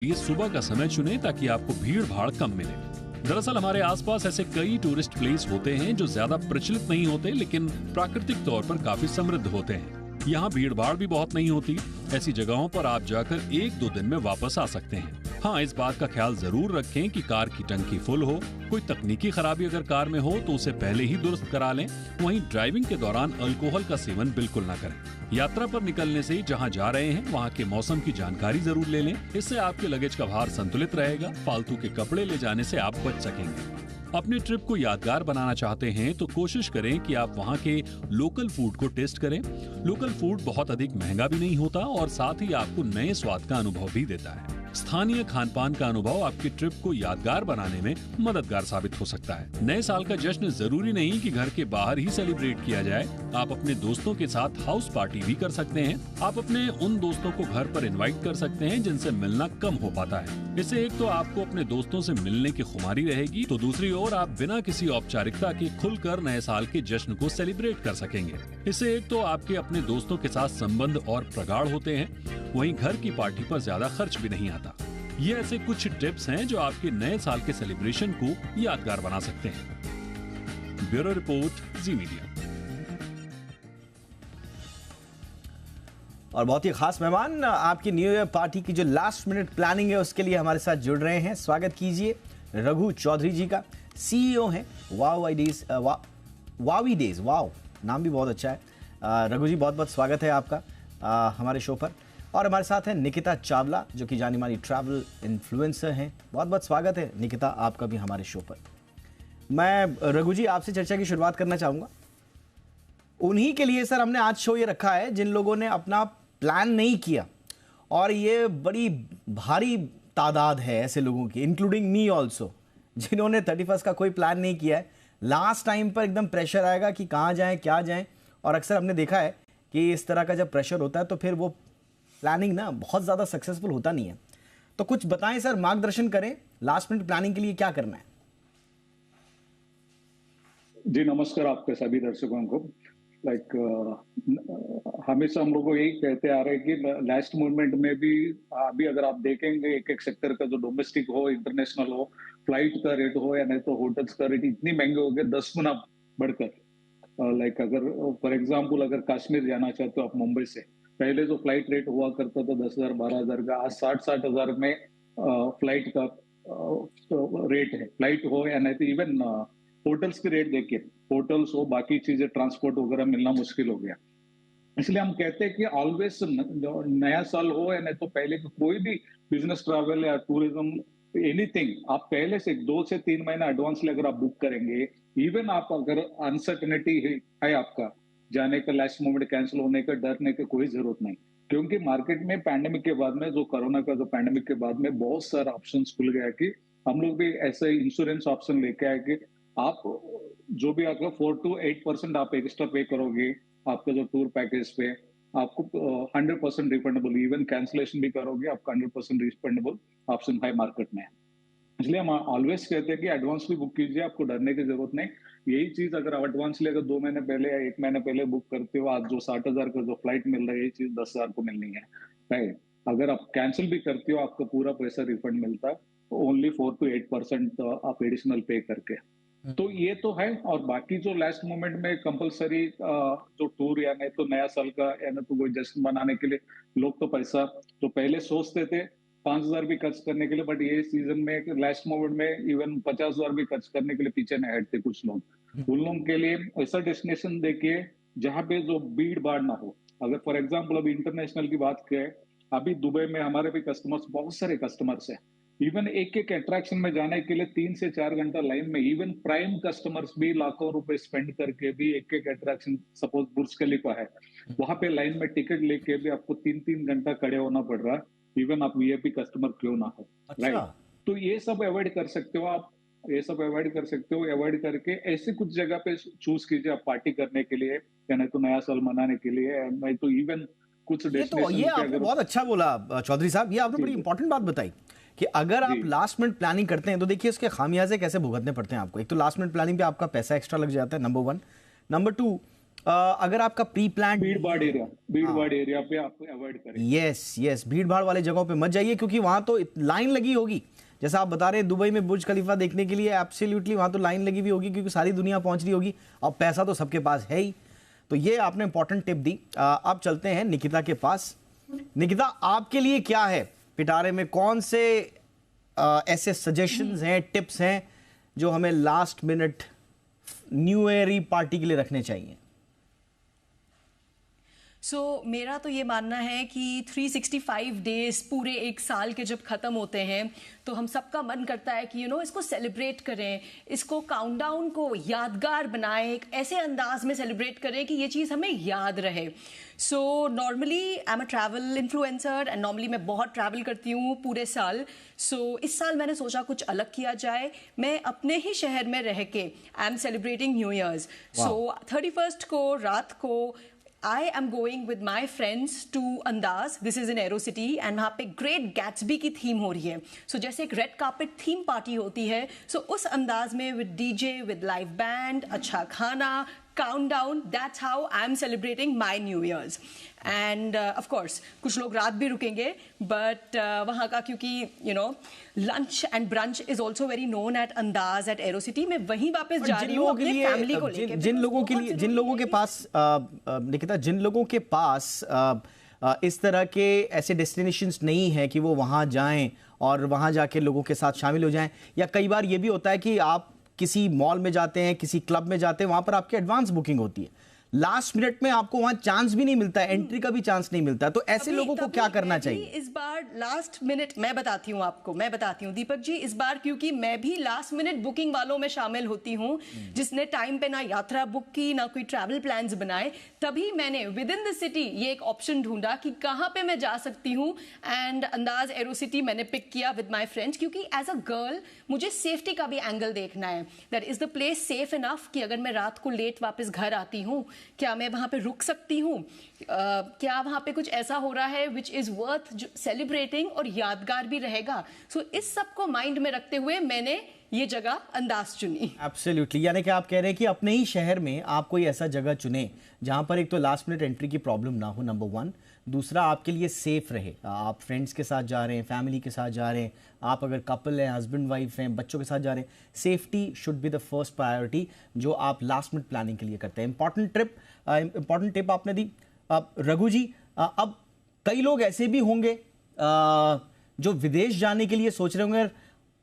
ये सुबह का समय चुनें ताकि आपको भीड़ भाड़ कम मिले। दरअसल हमारे आसपास ऐसे कई टूरिस्ट प्लेस होते हैं जो ज्यादा प्रचलित नहीं होते लेकिन प्राकृतिक तौर पर काफी समृद्ध होते हैं। यहाँ भीड़ भाड़ भी बहुत नहीं होती। ऐसी जगहों पर आप जाकर 1-2 दिन में वापस आ सकते हैं। हाँ, इस बात का ख्याल जरूर रखें कि कार की टंकी फुल हो। कोई तकनीकी खराबी अगर कार में हो तो उसे पहले ही दुरुस्त करा लें। वहीं ड्राइविंग के दौरान अल्कोहल का सेवन बिल्कुल ना करें। यात्रा पर निकलने से जहां जा रहे हैं वहां के मौसम की जानकारी जरूर ले लें। इससे आपके लगेज का भार संतुलित रहेगा। फालतू के कपड़े ले जाने से आप बच सकेंगे। अपनी ट्रिप को यादगार बनाना चाहते हैं तो कोशिश करें कि आप वहां के लोकल फूड को टेस्ट करें। लोकल फूड बहुत अधिक महंगा भी नहीं होता और साथ ही आपको नए स्वाद का अनुभव भी देता है। स्थानीय खान पान का अनुभव आपकी ट्रिप को यादगार बनाने में मददगार साबित हो सकता है। नए साल का जश्न जरूरी नहीं कि घर के बाहर ही सेलिब्रेट किया जाए। आप अपने दोस्तों के साथ हाउस पार्टी भी कर सकते हैं। आप अपने उन दोस्तों को घर पर इनवाइट कर सकते हैं जिनसे मिलना कम हो पाता है। इससे एक तो आपको अपने दोस्तों से मिलने की खुमारी रहेगी, तो दूसरी ओर आप बिना किसी औपचारिकता के खुलकर नए साल के जश्न को सेलिब्रेट कर सकेंगे। इससे एक तो आपके अपने दोस्तों के साथ संबंध और प्रगाढ़ होते हैं, वहीं घर की पार्टी पर ज्यादा खर्च भी नहीं आता। ये ऐसे कुछ टिप्स हैं जो आपके नए साल के सेलिब्रेशन को यादगार बना सकते हैं। ब्यूरो रिपोर्ट, जी मीडिया। और बहुत ही खास मेहमान आपकी न्यू ईयर पार्टी की जो लास्ट मिनट प्लानिंग है उसके लिए हमारे साथ जुड़ रहे हैं। स्वागत कीजिए रघु चौधरी जी का। सीईओ हैं वावी डेज। वाव, नाम भी बहुत अच्छा है। रघु जी, बहुत बहुत स्वागत है आपका हमारे शो पर। और हमारे साथ हैं निकिता चावला जो कि जानी मानी ट्रैवल इन्फ्लुएंसर हैं। बहुत बहुत स्वागत है निकिता आपका भी हमारे शो पर। मैं रघु जी आपसे चर्चा की शुरुआत करना चाहूँगा। उन्हीं के लिए सर हमने आज शो ये रखा है जिन लोगों ने अपना प्लान नहीं किया, और ये बड़ी भारी तादाद है ऐसे लोगों की, इंक्लूडिंग मी ऑल्सो, जिन्होंने 31 का कोई प्लान नहीं किया है। लास्ट टाइम पर एकदम प्रेशर आएगा कि कहाँ जाएं क्या जाएं, और अक्सर हमने देखा है कि इस तरह का जब प्रेशर होता है तो फिर वो प्लानिंग ना बहुत ज़्यादा सक्सेसफुल होता नहीं है। तो कुछ बताएं सर, मार्गदर्शन करें, लास्ट मिनट प्लानिंग के लिए क्या करना है। जी नमस्कार आपके सभी दर्शकों को। हमेशा हम लोग को यही कहते आ रहे हैं कि लास्ट मोमेंट में भी अभी अगर आप देखेंगे एक एक सेक्टर का, जो डोमेस्टिक हो, इंटरनेशनल हो, फ्लाइट का रेट हो या नहीं तो होटल्स का रेट इतनी महंगे हो गए 10 गुना बढ़कर। अगर फॉर एग्जाम्पल अगर कश्मीर जाना चाहते हो आप मुंबई से, पहले जो फ्लाइट रेट हुआ करता था 10,000 12,000 का, आज 60-60 हजार में फ्लाइट का रेट है। फ्लाइट हो या नहीं तो इवन होटल्स के रेट देखिए, होटल्स हो, बाकी चीजें ट्रांसपोर्ट वगैरह मिलना मुश्किल हो गया। इसलिए हम कहते हैं कि ऑलवेज नया साल हो या नहीं तो पहले कोई भी बिजनेस ट्रैवल या टूरिज्म एनीथिंग, आप पहले से 2 से 3 महीना एडवांस अगर आप बुक करेंगे, इवन आप अगर अनसर्टेनिटी है आपका जाने का, लास्ट मोमेंट कैंसिल होने का डरने की कोई जरूरत नहीं। क्योंकि मार्केट में पैंडेमिक के बाद में, जो कोरोना का जो पैंडेमिक के बाद में बहुत सारा ऑप्शन खुल गया कि हम लोग भी ऐसे इंश्योरेंस ऑप्शन लेके आए कि आप जो भी आपका 4 to 8% आप एक्स्ट्रा पे करोगे आपका जो टूर पैकेज पे, आपको 100% रिफंडेबल, इवन कैंसिलेशन भी करोगे आपका 100% रिफंडेबल ऑप्शन है मार्केट में। इसलिए हम ऑलवेज कहते हैं कि एडवांस भी बुक कीजिए, आपको डरने की जरूरत नहीं। यही चीज अगर आप एडवांस लेकर 2 महीने पहले या 1 महीने पहले बुक करते हो, आज जो 60,000 का जो फ्लाइट मिल रहा है, यही चीज 10,000 को मिलनी है, राइट। अगर आप कैंसिल भी करते हो, आपका पूरा पैसा रिफंड मिलता है, ओनली 4 to 8% आप एडिशनल पे करके। तो ये तो है। और बाकी जो लास्ट मोमेंट में कंपलसरी जो टूर या नहीं तो नया साल का या नहीं तो कोई जश्न मनाने के लिए लोग तो पैसा जो पहले सोचते थे 5,000 भी खर्च करने के लिए, बट ये सीजन में लास्ट मोमेंट में इवन 50,000 भी खर्च करने के लिए पीछे नहीं हटते कुछ लोग। उन लोगों के लिए ऐसा डेस्टिनेशन देखिए जहाँ पे जो भीड़ भाड़ ना हो। अगर फॉर एग्जाम्पल अभी इंटरनेशनल की बात करें, अभी दुबई में हमारे भी कस्टमर्स, बहुत सारे कस्टमर्स है, इवन एक एक अट्रैक्शन में जाने के लिए 3 से 4 घंटा लाइन में, इवन प्राइम कस्टमर्स भी लाखों रुपए स्पेंड करके भी एक एक अट्रैक्शन, सपोज बुर्ज खलीफा है, वहां पे लाइन में टिकट लेके भी आपको 3-3 घंटा खड़े होना पड़ रहा है, इवन आप वीआईपी कस्टमर क्यों ना हो, राइट। तो ये सब अवॉइड कर सकते हो आप, ये सब अवॉइड कर सकते हो। अवॉइड करके ऐसे कुछ जगह पे चूज कीजिए आप पार्टी करने के लिए या नहीं तो नया साल मनाने के लिए, नहीं तो इवन कुछ डेस्टिनेशन। ये आपने बहुत अच्छा बोला चौधरी साहब, ये आपने बड़ी इंपॉर्टेंट बात बताई कि अगर आप लास्ट मिनट प्लानिंग करते हैं तो देखिए इसके खामियाजे कैसे भुगतने पड़ते हैं आपको। एक तो लास्ट मिनट प्लानिंग पे आपका पैसा एक्स्ट्रा लग जाता है, नंबर 1। नंबर 2, अगर आपका प्री प्लान भीड़ भाड़ एरिया पे आप अवॉइड करें। यस, भीड़ भाड़ वाले जगहों पे मत जाइए, क्योंकि वहां तो लाइन लगी होगी। जैसा आप बता रहे हैं दुबई में बुर्ज खलीफा देखने के लिए एब्सोल्युटली वहां तो लाइन लगी हुई होगी, क्योंकि सारी दुनिया पहुंच रही होगी। अब पैसा तो सबके पास है ही। तो ये आपने इंपॉर्टेंट टिप दी। अब चलते हैं निकिता के पास। निकिता, आपके लिए क्या है पिटारे में? कौन से ऐसे सजेशंस हैं, टिप्स हैं जो हमें last minute new year party के लिए रखने चाहिए? मेरा तो ये मानना है कि 365 डेज पूरे एक साल के जब ख़त्म होते हैं तो हम सबका मन करता है कि इसको सेलिब्रेट करें, इसको काउंटडाउन को यादगार बनाएं, एक ऐसे अंदाज में सेलिब्रेट करें कि ये चीज़ हमें याद रहे। Normally I am a travel influencer and normally मैं बहुत ट्रैवल करती हूँ पूरे साल। इस साल मैंने सोचा कुछ अलग किया जाए। मैं अपने ही शहर में रह के I am celebrating new years. 31st को रात को I am going with my friends to Andaz. This is in Aero City and वहाँ पे Great Gatsby की थीम हो रही है। जैसे एक रेड कार्पेट थीम पार्टी होती है, उस अंदाज में with DJ, with live band, अच्छा खाना, countdown, that's how I am celebrating my new years. End of course कुछ लोग रात भी रुकेंगे, बट वहाँ का क्योंकि lunch and brunch is also very known at अंदाज एट एरो सिटी। मैं वहीं वापस जा रही हूँ अपने फैमिली को लेकर। जिन लोगों के पास निकिता, जिन लोगों के पास इस तरह के ऐसे डेस्टिनेशंस नहीं है कि वो वहाँ जाएं और वहाँ जाके लोगों के साथ शामिल हो जाएं, या कई बार ये भी होता है कि आप किसी मॉल में जाते हैं, किसी क्लब में जाते हैं, वहां पर आपकी एडवांस बुकिंग होती है, लास्ट मिनट में आपको वहां चांस भी नहीं मिलता है, एंट्री का भी चांस नहीं मिलता है। तो ऐसे लोगों को क्या करना चाहिए? इस बार लास्ट मिनट मैं बताती हूँ दीपक जी, इस बार क्योंकि मैं भी लास्ट मिनट बुकिंग वालों में शामिल होती हूँ, जिसने टाइम पे ना यात्रा बुक की ना कोई ट्रैवल प्लान्स बनाए, तभी मैंने विद इन द सिटी ये एक ऑप्शन ढूंढा कि कहाँ पे मैं जा सकती हूँ। एंड अंदाज एरो सिटी मैंने पिक किया विद माई फ्रेंड्स, क्योंकि एज अ गर्ल मुझे सेफ्टी का भी एंगल देखना है। That is the place safe enough कि अगर मैं रात को लेट वापस घर आती हूँ, क्या मैं वहां पे रुक सकती हूँ, क्या वहां पे कुछ ऐसा हो रहा है विच इज वर्थ सेलिब्रेटिंग और यादगार भी रहेगा। इस सब को माइंड में रखते हुए मैंने ये जगह अंदाज चुनी। एब्सोल्युटली, यानी कि आप कह रहे हैं कि अपने ही शहर में आप कोई ऐसा जगह चुने जहां पर एक तो लास्ट मिनट एंट्री की प्रॉब्लम ना हो, नंबर 1, दूसरा आपके लिए सेफ रहे। आप फ्रेंड्स के साथ जा रहे हैं, फैमिली के साथ जा रहे हैं, आप अगर कपल हैं, हस्बैंड वाइफ हैं, बच्चों के साथ जा रहे हैं, safety should be the first priority जो आप लास्ट मिनट प्लानिंग के लिए करते हैं। इंपॉर्टेंट टिप आपने दी। रघु जी, अब कई लोग ऐसे भी होंगे जो विदेश जाने के लिए सोच रहे होंगे,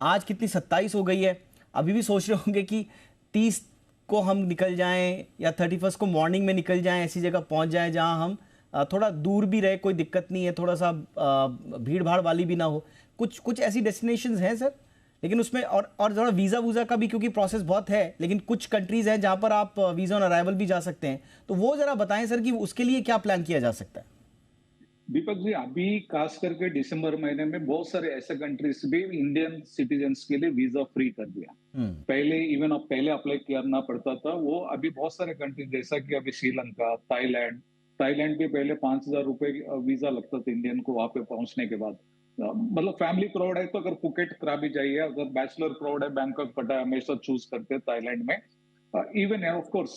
आज कितनी 27 हो गई है, अभी भी सोच रहे होंगे कि 30 को हम निकल जाएं या 31 को मॉर्निंग में निकल जाएं, ऐसी जगह पहुंच जाएं जहां हम थोड़ा दूर भी रहे, कोई दिक्कत नहीं है, थोड़ा सा भीड़ भाड़ वाली भी ना हो। कुछ ऐसी डेस्टिनेशंस हैं सर, लेकिन उसमें और थोड़ा वीज़ा वूज़ा का भी क्योंकि प्रोसेस बहुत है, लेकिन कुछ कंट्रीज़ हैं जहां पर आप वीज़ा ऑन अराइवल भी जा सकते हैं, तो वो ज़रा बताएं सर कि उसके लिए क्या प्लान किया जा सकता है। दीपक जी, अभी खास करके दिसंबर महीने में बहुत सारे ऐसे कंट्रीज भी इंडियन सिटीजन्स के लिए वीजा फ्री कर दिया। पहले अप्लाई करना पड़ता था, वो अभी बहुत सारे कंट्रीज जैसा कि अभी श्रीलंका, थाईलैंड पे पहले 5,000 रुपए वीजा लगता था इंडियन को वहां पे पहुंचने के बाद। मतलब फैमिली क्राउड है तो अगर फुकेट कराबी जाइए, अगर बैचलर क्राउड है बैंकॉक पटाया हमेशा चूज करते हैं थाईलैंड में। Even of course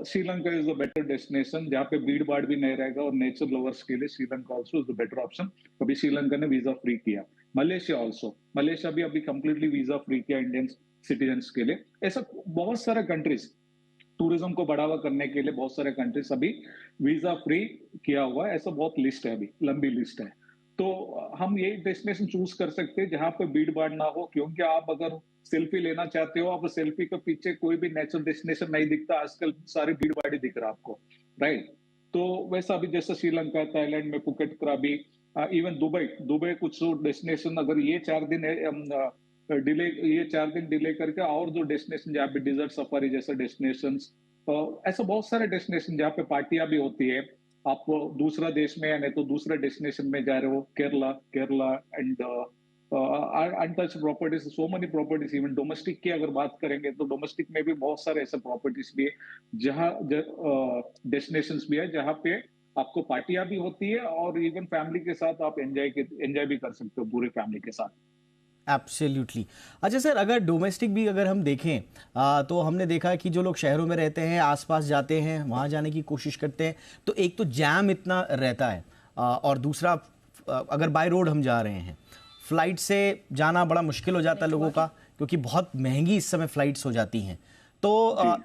Sri Lanka is a better destination जहाँ पे भीड़ भाड़ भी नहीं रहेगा, और नेचर लवर्स के लिए Sri Lanka also is the better option. अभी श्रीलंका ने वीजा फ्री किया। मलेशिया भी अभी कंप्लीटली वीजा फ्री किया इंडियन सिटीजन्स के लिए। ऐसा बहुत सारे कंट्रीज, टूरिज्म को बढ़ावा करने के लिए बहुत सारे कंट्रीज अभी वीजा फ्री किया हुआ है। ऐसा बहुत लिस्ट है, अभी लंबी लिस्ट है। तो हम ये डेस्टिनेशन चूज कर सकते हैं जहां पे भीड़ भाड़ ना हो, क्योंकि आप अगर सेल्फी लेना चाहते हो, आप सेल्फी के पीछे कोई भी नेचुरल डेस्टिनेशन नहीं दिखता आजकल, सारी भीड़ भाड़ ही दिख रहा है आपको, राइट। तो वैसा भी जैसे श्रीलंका, थाईलैंड में फुकेट कराबी, इवन दुबई कुछ डेस्टिनेशन, अगर ये 4 दिन डिले करके और जो डेस्टिनेशन जहाँ पे डिजर्ट सफारी जैसे डेस्टिनेशन, ऐसा बहुत सारे डेस्टिनेशन जहाँ पे पार्टियां भी होती है। आप दूसरा देश में नहीं तो दूसरे डेस्टिनेशन में जा रहे हो, Kerala and untouched properties, so many properties. Even domestic की अगर बात करेंगे तो डोमेस्टिक में भी बहुत सारे ऐसे प्रॉपर्टीज भी है, जहाँ डेस्टिनेशंस भी है जहाँ पे आपको पार्टियां भी होती है, और इवन फैमिली के साथ आप एंजॉय भी कर सकते हो पूरे फैमिली के साथ। एब्सोल्युटली। अच्छा सर, अगर डोमेस्टिक भी अगर हम देखें तो हमने देखा कि जो लोग शहरों में रहते हैं, आसपास जाते हैं, वहाँ जाने की कोशिश करते हैं, तो एक तो जैम इतना रहता है और दूसरा अगर बाय रोड हम जा रहे हैं, फ्लाइट से जाना बड़ा मुश्किल हो जाता है लोगों का, क्योंकि बहुत महंगी इस समय फ्लाइट्स हो जाती हैं। तो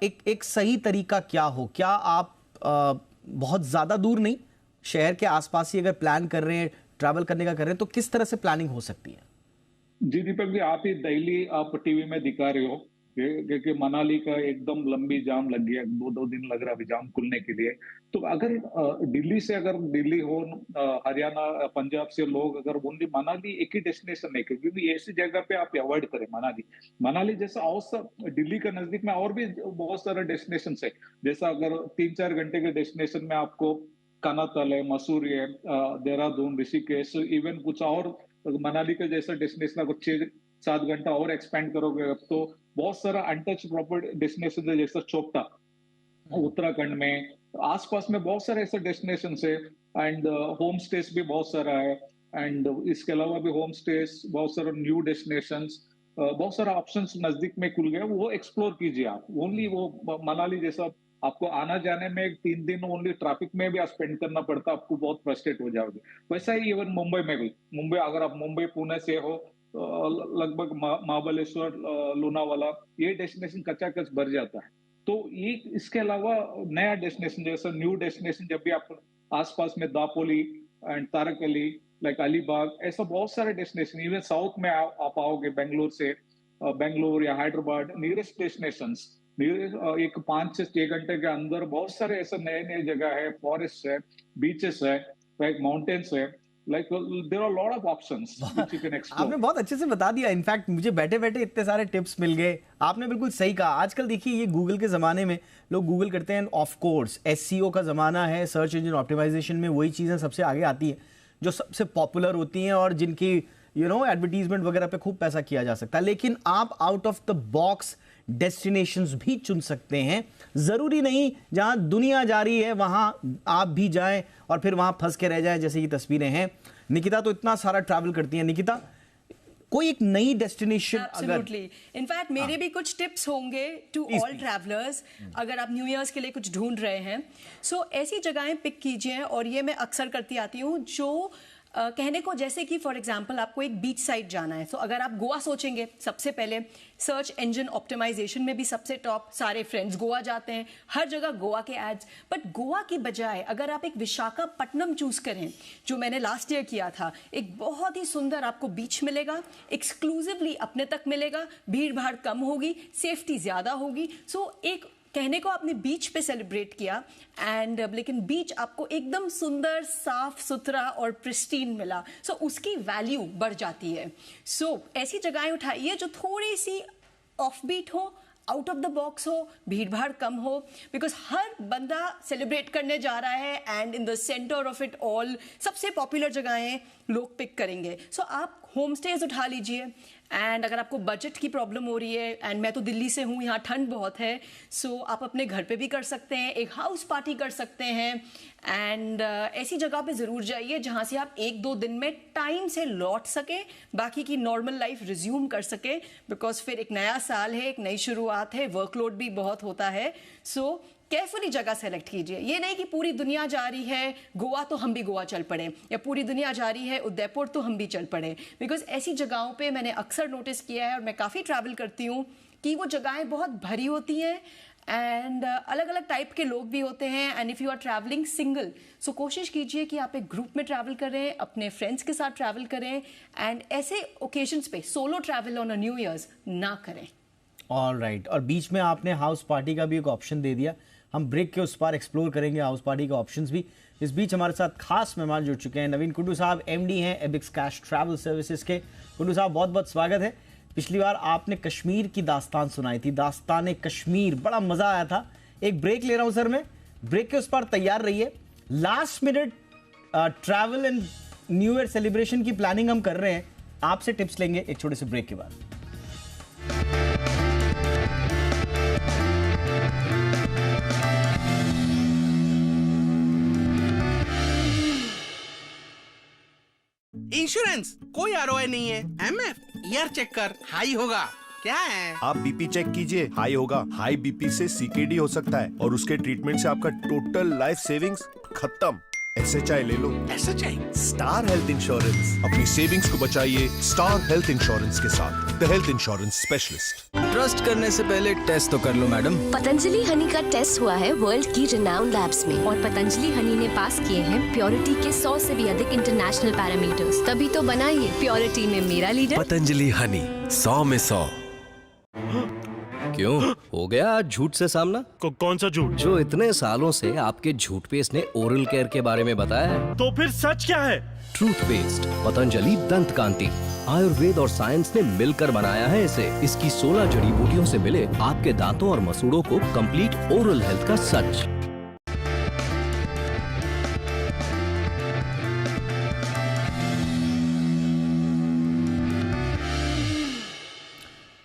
एक सही तरीका क्या हो? क्या आप बहुत ज़्यादा दूर नहीं, शहर के आसपास ही अगर प्लान कर रहे हैं, ट्रैवल करने का कर रहे हैं, तो किस तरह से प्लानिंग हो सकती है? जी दीपक जी, आप ही दिल्ली आप टीवी में दिखा रहे हो कि मनाली का एकदम लंबी जाम लग गया, 2-2 दिन लग रहा है जाम खुलने के लिए। तो अगर दिल्ली से, अगर दिल्ली हो, हरियाणा, पंजाब से लोग अगर ओनली मनाली एक ही डेस्टिनेशन है, क्योंकि ऐसी जगह पे आप अवॉइड करें मनाली। मनाली जैसा और सब दिल्ली का नजदीक में और भी बहुत सारे डेस्टिनेशन है। जैसा अगर 3-4 घंटे के डेस्टिनेशन में आपको कानातल है, मसूरी है, देहरादून, ऋषिकेश, इवन कुछ और मनाली का जैसा डेस्टिनेशन आपको 6-7 घंटा और एक्सपेंड करोगे अब तो बहुत सारा अनटच प्रॉपर डेस्टिनेशन है, जैसा चोपटा उत्तराखंड में, आसपास में बहुत सारे ऐसे डेस्टिनेशन है। एंड होम स्टेस भी बहुत सारा है। एंड इसके अलावा भी होम स्टेस, बहुत सारा न्यू डेस्टिनेशन, बहुत सारा ऑप्शंस नजदीक में खुल गया, वो एक्सप्लोर कीजिए आप। ओनली वो मनाली जैसा आपको आना जाने में 3 दिन ओनली ट्रैफिक में भी स्पेंड करना पड़ता, आपको बहुत फ्रस्ट्रेट हो जाओगे। वैसा ही इवन मुंबई में भी, मुंबई अगर आप मुंबई पुणे से हो, लगभग महाबलेश्वर, लोनावाला, ये डेस्टिनेशन कच्चा-कच भर जाता है। तो ये इसके अलावा नया डेस्टिनेशन, जैसा न्यू डेस्टिनेशन जब भी आप आसपास में दापोली एंड तारकली, लाइक अलीबाग, ऐसा बहुत सारे डेस्टिनेशन, इवन साउथ में आप आओगे बेंगलोर से, बेंगलोर या हैदराबाद, नियरेस्ट डेस्टिनेशंस, एक 5 से 6 घंटे के अंदर बहुत सारे ऐसे नए नए जगह है, फॉरेस्ट है, बीचेस है, लाइक माउंटेन्स है, like there are lot of options which you can explore. आपने बहुत अच्छे से बता दिया। इनफैक्ट मुझे बैठे बैठे इतने सारे टिप्स मिल गए। आपने बिल्कुल सही कहा। आजकल देखिए, ये गूगल के ज़माने में लोग गूगल करते हैं, ऑफ कोर्स एसईओ का ज़माना है, सर्च इंजन ऑप्टिमाइजेशन में वही चीज़ें सबसे आगे आती हैं जो सबसे पॉपुलर होती हैं और जिनकी एडवर्टीजमेंट वगैरह पे खूब पैसा किया जा सकता है। लेकिन आप out of the box destinations भी चुन सकते हैं। जरूरी नहीं जहां दुनिया जा रही है वहां आप भी जाएं और फिर वहां फंस के रह जाएं, जैसे ये तस्वीरें हैं। निकिता तो इतना सारा ट्रैवल करती हैं। निकिता, कोई एक नई डेस्टिनेशन Absolutely. इनफैक्ट मेरे भी कुछ टिप्स होंगे टू ऑल ट्रैवलर्स, अगर आप न्यू ईयर्स के लिए कुछ ढूंढ रहे हैं। सो ऐसी जगहें पिक कीजिए, और ये मैं अक्सर करती आती हूँ, जो कहने को, जैसे कि फॉर एग्जांपल आपको एक बीच साइड जाना है, तो अगर आप गोवा सोचेंगे सबसे पहले, सर्च इंजन ऑप्टिमाइजेशन में भी सबसे टॉप, सारे फ्रेंड्स गोवा जाते हैं, हर जगह गोवा के एड्स। बट गोवा की बजाय अगर आप एक विशाखापट्टनम चूज करें, जो मैंने लास्ट ईयर किया था, एक बहुत ही सुंदर आपको बीच मिलेगा, एक्सक्लूसिवली अपने तक मिलेगा, भीड़ भाड़ कम होगी, सेफ्टी ज्यादा होगी। सो एक कहने को आपने बीच पे सेलिब्रेट किया, एंड लेकिन बीच आपको एकदम सुंदर, साफ सुथरा और प्रिस्टीन मिला, सो उसकी वैल्यू बढ़ जाती है। सो ऐसी जगहें उठाइए जो थोड़ी सी ऑफ बीट हो, आउट ऑफ द बॉक्स हो, भीड़ भाड़ कम हो, बिकॉज हर बंदा सेलिब्रेट करने जा रहा है, and in the centre of it all सबसे पॉपुलर जगहें लोग पिक करेंगे। सो आप होम स्टेज उठा लीजिए, एंड अगर आपको बजट की प्रॉब्लम हो रही है, एंड मैं तो दिल्ली से हूँ, यहाँ ठंड बहुत है, सो आप अपने घर पे भी कर सकते हैं, एक हाउस पार्टी कर सकते हैं। एंड ऐसी जगह पे ज़रूर जाइए जहाँ से आप 1-2 दिन में टाइम से लौट सके, बाकी की नॉर्मल लाइफ रिज्यूम कर सके, बिकॉज फिर एक नया साल है, एक नई शुरुआत है, वर्कलोड भी बहुत होता है। सो केयरफुली जगह सेलेक्ट कीजिए। ये नहीं कि पूरी दुनिया जा रही है गोवा तो हम भी गोवा चल पड़े, या पूरी दुनिया जा रही है उदयपुर तो हम भी चल पड़े, बिकॉज ऐसी जगहों पे मैंने अक्सर नोटिस किया है, और मैं काफ़ी ट्रैवल करती हूँ, कि वो जगहें बहुत भरी होती हैं, एंड अलग अलग टाइप के लोग भी होते हैं। And if you are travelling single, so कोशिश कीजिए कि आप एक ग्रुप में ट्रैवल करें, अपने फ्रेंड्स के साथ ट्रैवल करें, एंड ऐसे ओकेजन्स पे solo travel on a new years ना करें। ऑलराइट। और बीच में आपने हाउस पार्टी का भी एक ऑप्शन दे दिया। हम ब्रेक के उस पार एक्सप्लोर करेंगे हाउस पार्टी के ऑप्शंस भी। इस बीच हमारे साथ खास मेहमान जुड़ चुके हैं। नवीन कुंडू साहब एमडी हैं एबिक्स कैश ट्रैवल सर्विसेज के। कुंडू साहब, बहुत बहुत स्वागत है। पिछली बार आपने कश्मीर की दास्तान सुनाई थी, दास्तान कश्मीर, बड़ा मजा आया था। एक ब्रेक ले रहा हूं सर मैं, ब्रेक के उस पार तैयार रहिए। Last minute travel and new year celebration की प्लानिंग हम कर रहे हैं, आपसे टिप्स लेंगे एक छोटे से ब्रेक के बाद। इंश्योरेंस कोई आरओआई नहीं है, एमएफ ईयर चेक कर, हाई होगा। क्या है? आप बीपी चेक कीजिए, हाई होगा। हाई बीपी से सीकेडी हो सकता है और उसके ट्रीटमेंट से आपका टोटल लाइफ सेविंग्स खत्म। SHI ले लो। SHI? Star health insurance. अपनी सेविंग्स को बचाइए स्टार हेल्थ इंश्योरेंस के साथ। The health insurance specialist. Trust करने से पहले टेस्ट तो कर लो मैडम। पतंजलि हनी का टेस्ट हुआ है वर्ल्ड की रिनाउंड लैब्स में और पतंजलि हनी ने पास किए हैं प्योरिटी के 100 से भी अधिक इंटरनेशनल पैरामीटर्स। तभी तो बना ये प्योरिटी में मेरा लीडर। पतंजलि हनी 100 में 100। क्यों हो गया आज झूठ से सामना? कौन सा झूठ? जो इतने सालों से आपके झूठ पेस्ट ने ओरल केयर के बारे में बताया है। तो फिर सच क्या है? ट्रूथ पेस्ट पतंजलि दंत कांति। आयुर्वेद और साइंस ने मिलकर बनाया है इसे। इसकी 16 जड़ी बूटियों से मिले आपके दांतों और मसूड़ों को कंप्लीट ओरल हेल्थ का सच।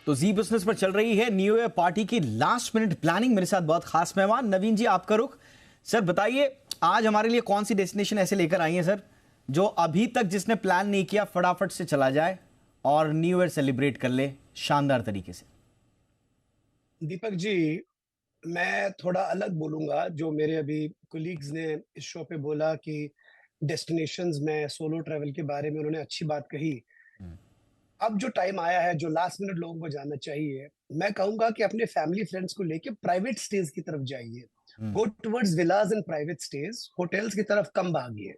तो जी बिजनेस पर चल रही है न्यू ईयर पार्टी की लास्ट मिनट प्लानिंग। मेरे साथ बहुत खास मेहमान नवीन जी, आपका रुख। सर बताइए, आज हमारे लिए कौन सी डेस्टिनेशन ऐसे लेकर आई है सर, जो अभी तक जिसने प्लान नहीं किया फटाफट से चला जाए और न्यू ईयर सेलिब्रेट कर ले शानदार तरीके से? दीपक जी, मैं थोड़ा अलग बोलूंगा। जो मेरे अभी कोलीग्स ने इस शो पे बोला कि डेस्टिनेशंस में सोलो ट्रैवल के बारे में उन्होंने अच्छी बात कही। अब जो टाइम आया है, जो लास्ट मिनट लोगों को जाना चाहिए, मैं कहूंगा कि अपने फैमिली फ्रेंड्स को लेके प्राइवेट स्टेज की तरफ जाइए। Go towards villas and private stays. Hotels की तरफ कम भागिए।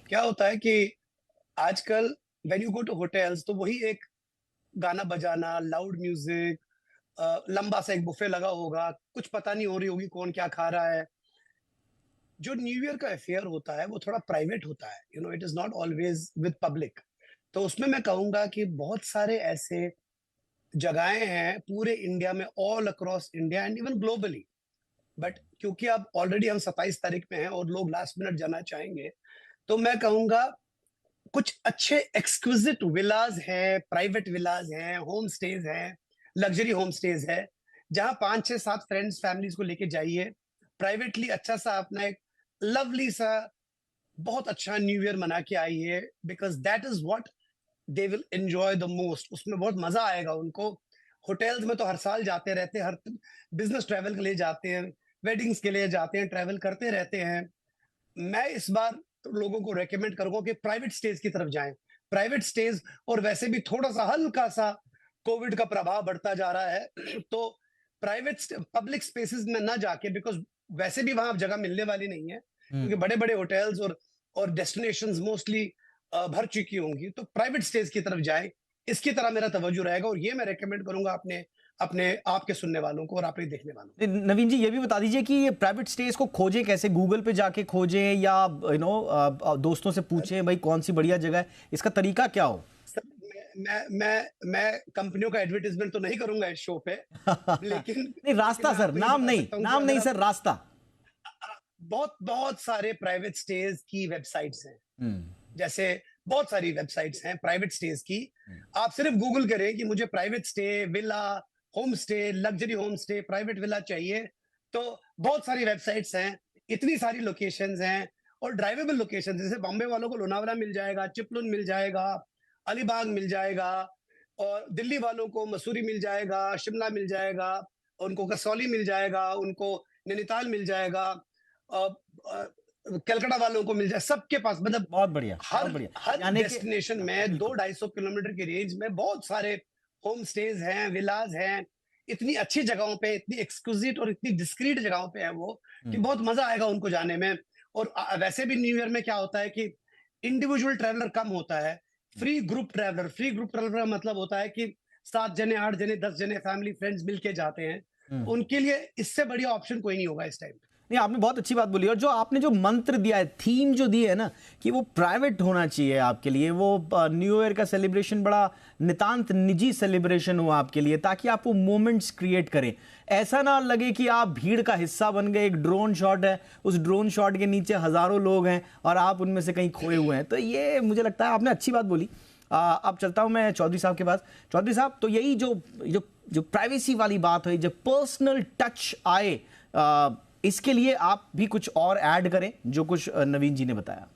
क्या होता है कि आजकल when you go to hotels तो वही एक गाना बजाना, लाउड म्यूजिक, लंबा सा एक बुफे लगा होगा, कुछ पता नहीं हो रही होगी कौन क्या खा रहा है। जो न्यू ईयर का अफेयर होता है वो थोड़ा प्राइवेट होता है, you know, it is not always with public. तो उसमें मैं कहूंगा कि बहुत सारे ऐसे जगहें हैं पूरे इंडिया में, all across India and even globally. But क्योंकि अब ऑलरेडी हम 27 तारीख में हैं और लोग लास्ट मिनट जाना चाहेंगे, तो मैं कहूंगा कुछ अच्छे एक्सक्विजिट विलाज हैं, प्राइवेट विलाज हैं, होम स्टेज हैं, लग्जरी होम स्टेज है, जहां 5, 6, 7 फ्रेंड्स फैमिलीज को लेके जाइए। प्राइवेटली अच्छा सा अपना एक लवली सा बहुत अच्छा न्यू ईयर मना के आइए, because that is what they will enjoy the most. उसमें बहुत मजा आएगा उनको। होटल्स में तो हर साल जाते रहते हैं, हर बिजनेस ट्रैवल के लिए जाते हैं, वेडिंग्स के लिए जाते हैं, ट्रैवल करते रहते हैं। मैं इस बार लोगों को रेकमेंड करूंगा कि प्राइवेट स्टेज की तरफ जाएं। प्राइवेट स्टेज, और वैसे भी थोड़ा सा हल्का सा कोविड का प्रभाव बढ़ता जा रहा है तो प्राइवेट पब्लिक स्पेसेस में ना जाके, बिकॉज वैसे भी वहां जगह मिलने वाली नहीं है, क्योंकि बड़े बड़े होटल्स और डेस्टिनेशंस मोस्टली भर चुकी होंगी। तो प्राइवेट स्टेज की तरफ जाए, इसकी तरह मेरा तवज्जो रहेगा। और ये मैं रेकमेंड करूंगा अपने आपके सुनने वालों को और आपके देखने वालों को। नवीन जी, ये भी बता दीजिए कि ये प्राइवेट स्टेज को खोजें कैसे? गूगल पे जाके खोजें या दोस्तों से पूछें भाई कौन सी बढ़िया जगह है? इसका तरीका क्या हो? मैं कंपनियों का एडवर्टाइजमेंट तो नहीं करूंगा इस शो पे लेकिन नहीं, रास्ता सर, नाम नहीं सर, रास्ता। बहुत सारे प्राइवेट स्टेज की वेबसाइट्स हैं। जैसे बहुत सारी वेबसाइट्स हैं प्राइवेट स्टेज की। आप सिर्फ गूगल करें कि मुझे private stay, villa, home stay, luxury home stay, private villa चाहिए, तो बहुत सारी वेबसाइट्स हैं, इतनी सारी लोकेशंस हैं और ड्राइवेबल लोकेशंस। जैसे बॉम्बे वालों को लोनावाला मिल जाएगा, चिपलुन मिल जाएगा, अलीबाग मिल जाएगा, और दिल्ली वालों को मसूरी मिल जाएगा, शिमला मिल जाएगा, उनको कसौली मिल जाएगा, उनको नैनीताल मिल जाएगा, कलकत्ता वालों को मिल जाए। सबके पास, मतलब बहुत बढ़िया, हर डेस्टिनेशन में 200-250 किलोमीटर की रेंज में बहुत सारे होम स्टेज हैं, विलाज हैं। इतनी अच्छी जगहों पे, इतनी एक्सक्लूसिव और इतनी डिस्क्रीट जगहों पे है वो कि बहुत मजा आएगा उनको जाने में। और वैसे भी न्यू ईयर में क्या होता है कि इंडिविजुअल ट्रैवलर कम होता है, फ्री ग्रुप ट्रैवलर का मतलब होता है कि 7 जने, 8 जने, 10 जने फैमिली फ्रेंड्स मिलके जाते हैं। उनके लिए इससे बढ़िया ऑप्शन कोई नहीं होगा इस टाइम। नहीं, आपने बहुत अच्छी बात बोली। और जो आपने जो मंत्र दिया है, थीम जो दी है ना कि वो प्राइवेट होना चाहिए आपके लिए, वो न्यू ईयर का सेलिब्रेशन बड़ा नितांत निजी सेलिब्रेशन हो आपके लिए, ताकि आप वो मोमेंट्स क्रिएट करें। ऐसा ना लगे कि आप भीड़ का हिस्सा बन गए। एक ड्रोन शॉट है, उस ड्रोन शॉट के नीचे हजारों लोग हैं और आप उनमें से कहीं खोए हुए हैं। तो ये मुझे लगता है आपने अच्छी बात बोली। अब चलता हूं मैं चौधरी साहब के पास। चौधरी साहब, तो यही जो प्राइवेसी वाली बात है, जब पर्सनल टच आए, इसके लिए आप भी कुछ और ऐड करें जो कुछ नवीन जी ने बताया।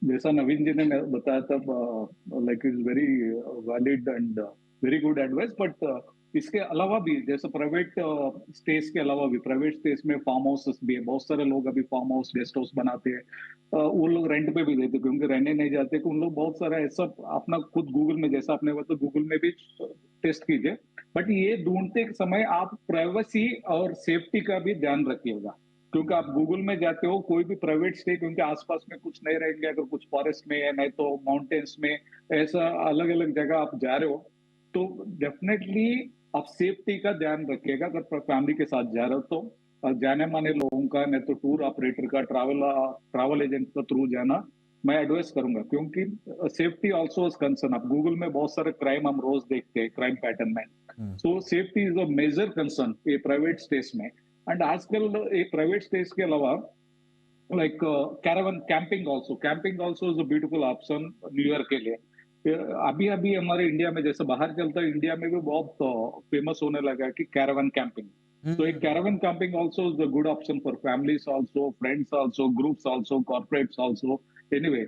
जैसा नवीन जी ने बताया तब like is very valid and very good advice, but इसके अलावा भी जैसे प्राइवेट स्टेज के अलावा भी प्राइवेट स्टेज में फार्म हाउसेस भी है। बहुत सारे लोग अभी फार्म हाउस गेस्ट हाउस बनाते हैं, वो लोग रेंट पे भी देते हैं क्योंकि रहने नहीं जाते। कि उन लोग बहुत सारा ऐसा अपना खुद गूगल में, जैसा आपने बताया, गूगल में भी टेस्ट कीजिए। बट ये ढूंढते समय आप प्राइवेसी और सेफ्टी का भी ध्यान रखिएगा, क्योंकि आप गूगल में जाते हो कोई भी प्राइवेट स्टे, क्योंकि आसपास में कुछ नहीं रहेंगे, अगर कुछ फॉरेस्ट में है, नहीं तो माउंटेन्स में, ऐसा अलग अलग जगह आप जा रहे हो, तो डेफिनेटली आप सेफ्टी का ध्यान रखिएगा। अगर फैमिली के साथ जा रहे हो तो जाने माने लोगों का, नहीं तो टूर ऑपरेटर का, ट्रैवल एजेंट का थ्रू जाना मैं एडवाइस करूंगा, क्योंकि सेफ्टी ऑल्सो इज कंसर्न। आप गूगल में बहुत सारे क्राइम हम रोज देखते हैं, क्राइम पैटर्न में, so safety is a major concern ये प्राइवेट स्टेज में। एंड आजकल एक प्राइवेट स्टेज के अलावा like caravan camping also is a beautiful option new year के लिए। अभी अभी हमारे इंडिया में जैसे बाहर चलता है, इंडिया में भी बहुत फेमस होने लगा कि कैरावन कैंपिंग। तो एक caravan camping also is a good option for families also, friends also, groups also, corporates also. Anyway,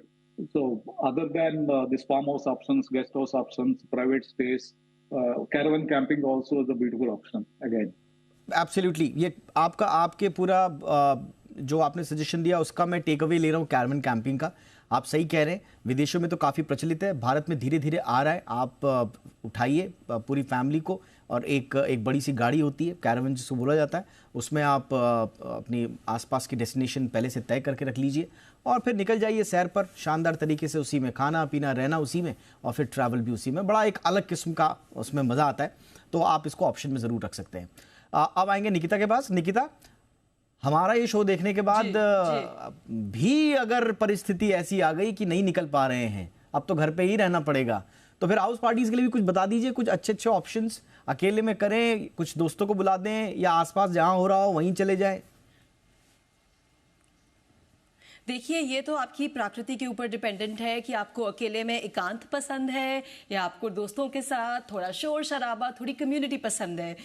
so other than this farm house options, guest house options, private stays, caravan camping also is a beautiful option again. Absolutely, ये आपके पूरा जो आपने suggestion दिया उसका मैं take away ले रहा हूँ कैरावन कैंपिंग का। आप सही कह रहे हैं, विदेशों में तो काफ़ी प्रचलित है, भारत में धीरे धीरे आ रहा है। आप उठाइए पूरी फैमिली को, और एक बड़ी सी गाड़ी होती है कैरावन जिसको बोला जाता है, उसमें आप अपनी आसपास की डेस्टिनेशन पहले से तय करके रख लीजिए और फिर निकल जाइए सैर पर शानदार तरीके से। उसी में खाना पीना रहना उसी में, और फिर ट्रैवल भी उसी में। बड़ा एक अलग किस्म का उसमें मज़ा आता है, तो आप इसको ऑप्शन में ज़रूर रख सकते हैं। अब आएंगे निकिता के पास। निकिता, हमारा ये शो देखने के बाद भी अगर परिस्थिति ऐसी आ गई कि नहीं निकल पा रहे हैं, अब तो घर पे ही रहना पड़ेगा, तो फिर हाउस पार्टीज के लिए भी कुछ बता दीजिए, कुछ अच्छे अच्छे ऑप्शंस। अकेले में करें, कुछ दोस्तों को बुला दें, या आसपास जहां हो रहा हो वहीं चले जाएं? देखिए, ये तो आपकी प्रकृति के ऊपर डिपेंडेंट है कि आपको अकेले में एकांत पसंद है या आपको दोस्तों के साथ थोड़ा शोर शराबा, थोड़ी कम्युनिटी पसंद है।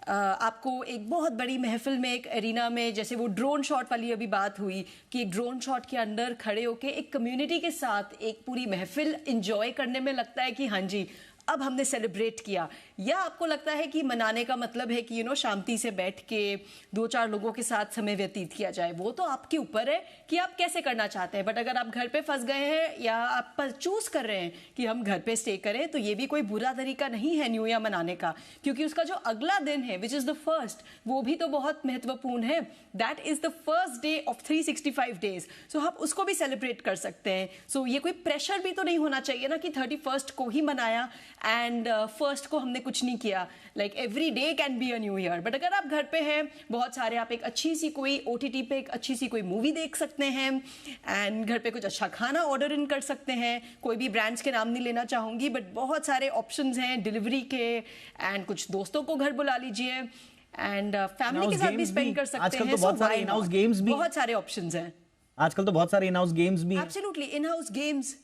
आपको एक बहुत बड़ी महफिल में, एक एरिना में, जैसे वो ड्रोन शॉट वाली अभी बात हुई कि एक ड्रोन शॉट के अंदर खड़े होके एक कम्युनिटी के साथ एक पूरी महफिल एंजॉय करने में लगता है कि हाँ जी अब हमने सेलिब्रेट किया, या आपको लगता है कि मनाने का मतलब है कि शांति से बैठ के दो चार लोगों के साथ समय व्यतीत किया जाए, वो तो आपके ऊपर है कि आप कैसे करना चाहते हैं। बट अगर आप घर पे फंस गए हैं या आप चूज कर रहे हैं कि हम घर पे स्टे करें, तो ये भी कोई बुरा तरीका नहीं है न्यू ईयर मनाने का, क्योंकि उसका जो अगला दिन है विच इज द फर्स्ट, वो भी तो बहुत महत्वपूर्ण है। That is the first day of 365 days, so आप उसको भी सेलिब्रेट कर सकते हैं। सो ये कोई प्रेशर भी तो नहीं होना चाहिए ना कि 31st को ही मनाया एंड फर्स्ट को हमने कुछ नहीं किया। Like every day can be a new year. But अगर आप घर पे हैं, बहुत सारे आप एक अच्छी सी कोई OTT पे एक अच्छी सी कोई मूवी देख सकते हैं, एंड घर पे कुछ अच्छा खाना ऑर्डर इन कर सकते हैं। कोई भी ब्रांड्स के नाम नहीं लेना चाहूंगी, बट बहुत सारे ऑप्शंस हैं डिलीवरी के, एंड कुछ दोस्तों को घर बुला लीजिए एंड फैमिली के साथ भी स्पेंड कर सकते हैं। तो बहुत सारे इन हाउस गेम्स भी, बहुत सारे ऑप्शंस हैं आजकल तो बहुत सारे इन हाउस गेम्स भी। Absolutely, in house games,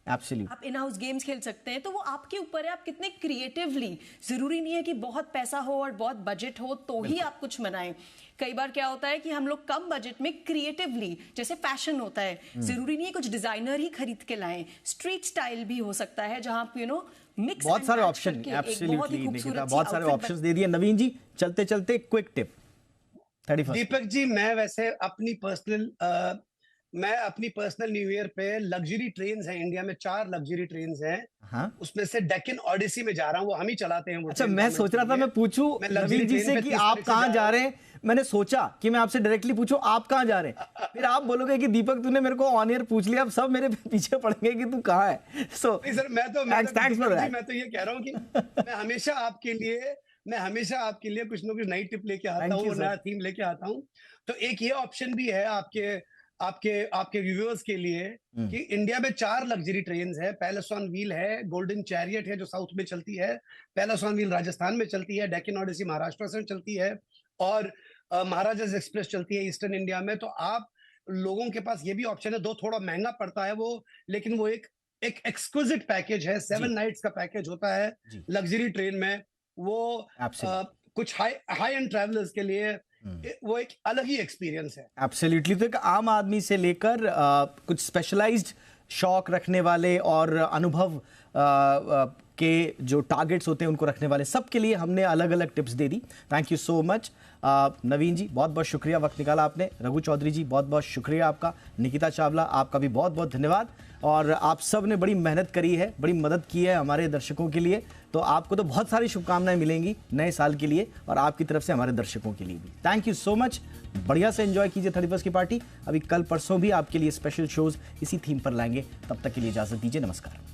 Absolutely. आप इन हाउस गेम्स खेल सकते हैं। तो वो आपके ऊपर है, आप कितने क्रिएटिवली, जरूरी नहीं है कि बहुत पैसा हो और बहुत बजट हो तो ही आप कुछ मनाएं। कई बार क्या होता है कि हम लोग कम बजट में क्रिएटिवली, जैसे फैशन होता है, जरूरी नहीं है कुछ डिजाइनर ही खरीद के लाएं, स्ट्रीट स्टाइल भी हो सकता है जहां आप मिक्स, बहुत सारे ऑप्शन। एब्सोल्युटली निकिता, बहुत सारे ऑप्शंस दे दिए। नवीन जी, चलते चलते क्विक टिप 31। दीपक जी, मैं वैसे अपनी पर्सनल न्यू ईयर पे लग्जरी ट्रेन्स हैं, इंडिया में 4 लग्जरी ट्रेन्स हैं। हाँ? उसमें से डेक्कन ओडिसी में जा रहा हूँ, वो हम ही चलाते हैं। अच्छा, मैं सोच रहा था मैं पूछूं नवीन जी से कि आप कहाँ जा रहे हैं। मैंने सोचा कि मैं आपसे डायरेक्टली पूछूं आप कहाँ जा रहे हैं, फिर आप बोलोगे कि दीपक तूने मेरे को ऑन एयर पूछ लिया, अब सब मेरे पीछे पड़ेंगे कि तू कहाँ है। सो सर, मैं तो ये कह रहा हूँ कि मैं हमेशा आपके लिए कुछ ना कुछ नई टिप लेके आता हूँ, नया थीम लेके आता हूँ। तो एक ये ऑप्शन भी है आपके व्यूअर्स के लिए कि इंडिया में 4 लग्जरी ट्रेन्स है। पैलेसॉन व्हील है, गोल्डन चैरियट है जो साउथ में चलती है, पैलेसॉन व्हील राजस्थान में चलती है, डेक्कन ओडिसी महाराष्ट्र से चलती है, और महाराजाज एक्सप्रेस चलती है ईस्टर्न इंडिया में। तो आप लोगों के पास ये भी ऑप्शन है, दो थोड़ा महंगा पड़ता है वो, लेकिन वो एक एक्सक्लूसिव पैकेज है। 7 नाइट्स का पैकेज होता है लग्जरी ट्रेन में। वो कुछ हाई एंड ट्रैवलर्स के लिए वो एक अलग ही एक्सपीरियंस है। एब्सोल्युटली। तो एक आम आदमी से लेकर कुछ स्पेशलाइज्ड शौक रखने वाले और अनुभव के जो टारगेट्स होते हैं उनको रखने वाले सबके लिए हमने अलग अलग टिप्स दे दी। Thank you so much. Naveen ji बहुत बहुत शुक्रिया, वक्त निकाला आपने। रघु चौधरी जी बहुत बहुत शुक्रिया आपका। निकिता चावला आपका भी बहुत बहुत धन्यवाद। और आप सब ने बड़ी मेहनत करी है, बड़ी मदद की है हमारे दर्शकों के लिए। तो आपको तो बहुत सारी शुभकामनाएं मिलेंगी नए साल के लिए और आपकी तरफ से हमारे दर्शकों के लिए भी। Thank you so much. बढ़िया से एंजॉय कीजिए 31st की पार्टी। अभी कल परसों भी आपके लिए स्पेशल शोज इसी थीम पर लाएंगे। तब तक के लिए इजाजत दीजिए। नमस्कार।